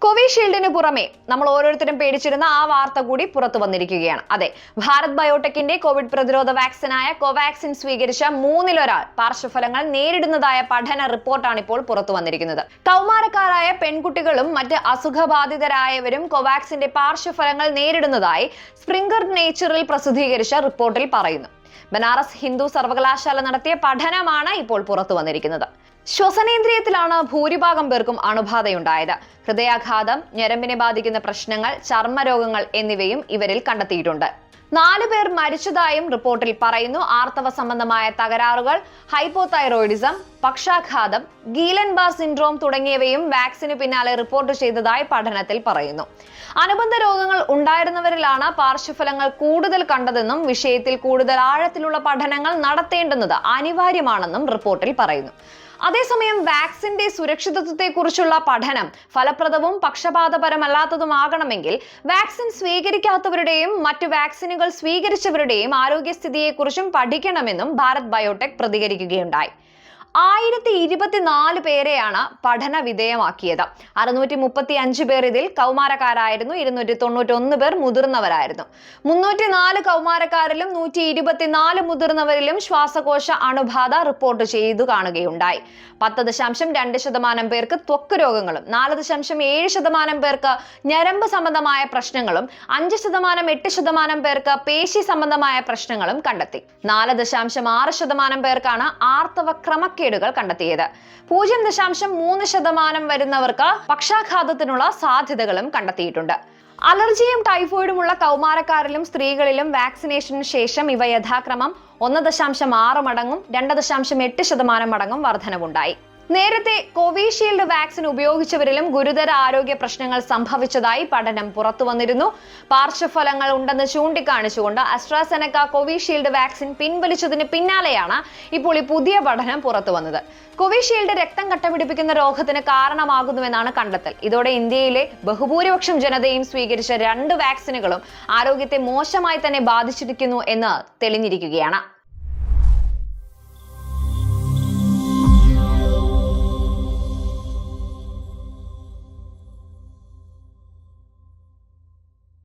കോവിഷീൽഡിന് പുറമെ നമ്മൾ ഓരോരുത്തരും പേടിച്ചിരുന്ന ആ വാർത്ത കൂടി പുറത്തു വന്നിരിക്കുകയാണ്. അതെ, ഭാരത് ബയോടെക്കിന്റെ കോവിഡ് പ്രതിരോധ വാക്സിനായ കോവാക്സിൻ സ്വീകരിച്ച മൂന്നിലൊരാൾ പാർശ്വഫലങ്ങൾ നേരിടുന്നതായ പഠന റിപ്പോർട്ടാണ് ഇപ്പോൾ പുറത്തു വന്നിരിക്കുന്നത്. കൗമാരക്കാരായ പെൺകുട്ടികളും മറ്റ് അസുഖബാധിതരായവരും കോവാക്സിന്റെ പാർശ്വഫലങ്ങൾ നേരിടുന്നതായി സ്പ്രിംഗർ നേച്ചറിൽ പ്രസിദ്ധീകരിച്ച റിപ്പോർട്ടിൽ പറയുന്നു. ബനാറസ് ഹിന്ദു സർവകലാശാല നടത്തിയ പഠനമാണ് ഇപ്പോൾ പുറത്തു വന്നിരിക്കുന്നത്. ശ്വസനേന്ദ്രിയത്തിലാണ് ഭൂരിഭാഗം പേർക്കും അണുബാധയുണ്ടായത്. ഹൃദയാഘാതം, ഞരമ്പിനെ ബാധിക്കുന്ന പ്രശ്നങ്ങൾ, ചർമ്മരോഗങ്ങൾ എന്നിവയും ഇവരിൽ കണ്ടെത്തിയിട്ടുണ്ട്. 4 പേർ മരിച്ചതായും റിപ്പോർട്ടിൽ പറയുന്നു. ആർത്തവ സംബന്ധമായ തകരാറുകൾ, ഹൈപ്പോതൈറോയിഡിസം, പക്ഷാഘാതം, ഗീലൻ ബാർ സിൻഡ്രോം തുടങ്ങിയവയും വാക്സിന് പിന്നാലെ റിപ്പോർട്ട് ചെയ്തതായി പഠനത്തിൽ പറയുന്നു. അനുബന്ധ രോഗങ്ങൾ ഉണ്ടായിരുന്നവരിലാണ് പാർശ്വഫലങ്ങൾ കൂടുതൽ കണ്ടതെന്നും വിഷയത്തിൽ കൂടുതൽ ആഴത്തിലുള്ള പഠനങ്ങൾ നടത്തേണ്ടുന്നത് അനിവാര്യമാണെന്നും റിപ്പോർട്ടിൽ പറയുന്നു. അതേസമയം വാക്സിന്റെ സുരക്ഷിതത്വത്തെക്കുറിച്ചുള്ള പഠനം ഫലപ്രദവും പക്ഷപാതപരമല്ലാത്തതുമാകണമെങ്കിൽ വാക്സിൻ സ്വീകരിക്കാത്തവരുടെയും മറ്റു വാക്സിനുകൾ സ്വീകരിച്ചവരുടെയും ആരോഗ്യസ്ഥിതിയെക്കുറിച്ചും പഠിക്കണമെന്നും ഭാരത് ബയോടെക് പ്രതികരിക്കുകയുണ്ടായി. 1024 പേരെയാണ് പഠന വിധേയമാക്കിയത്. 635 പേർ ഇതിൽ കൗമാരക്കാരായിരുന്നു. 291 പേർ മുതിർന്നവരായിരുന്നു. 304 കൗമാരക്കാരിലും 124 മുതിർന്നവരിലും ശ്വാസകോശ അണുബാധ റിപ്പോർട്ട് ചെയ്തു കാണുകയുണ്ടായി. 10.2% പേർക്ക് ത്വക്ക് രോഗങ്ങളും 4.7% പേർക്ക് ഞരമ്പ് സംബന്ധമായ പ്രശ്നങ്ങളും 5.8% പേർക്ക് പേശി സംബന്ധമായ പ്രശ്നങ്ങളും കണ്ടെത്തി. 4.6% പേർക്കാണ് ആർത്തവ ക്രമക്കേടുകൾ കണ്ടെത്തിയത്. 0.3% വരുന്നവർക്ക് പക്ഷാഘാതത്തിനുള്ള സാധ്യതകളും കണ്ടെത്തിയിട്ടുണ്ട്. അലർജിയും ടൈഫോയിഡുമുള്ള കൗമാരക്കാരിലും സ്ത്രീകളിലും വാക്സിനേഷന് ശേഷം ഇവ യഥാക്രമം 1.6 മടങ്ങും 2.8% മടങ്ങും വർധനവുണ്ടായി. നേരത്തെ കോവിഷീൽഡ് വാക്സിൻ ഉപയോഗിച്ചവരിലും ഗുരുതര ആരോഗ്യ പ്രശ്നങ്ങൾ സംഭവിച്ചതായി പഠനം പുറത്തു വന്നിരുന്നു. പാർശ്വഫലങ്ങൾ ഉണ്ടെന്ന് ചൂണ്ടിക്കാണിച്ചുകൊണ്ട് അസ്ട്രാസെനക്ക കോവിഷീൽഡ് വാക്സിൻ പിൻവലിച്ചതിന് പിന്നാലെയാണ് ഇപ്പോൾ ഈ പുതിയ പഠനം പുറത്തു വന്നത്. കോവിഷീൽഡ് രക്തം കട്ടപിടിപ്പിക്കുന്ന രോഗത്തിന് കാരണമാകുന്നുവെന്നാണ് കണ്ടെത്തൽ. ഇതോടെ ഇന്ത്യയിലെ ബഹുഭൂരിപക്ഷം ജനതയും സ്വീകരിച്ച 2 വാക്സിനുകളും ആരോഗ്യത്തെ മോശമായി തന്നെ ബാധിച്ചിരിക്കുന്നു എന്ന് തെളിഞ്ഞിരിക്കുകയാണ്.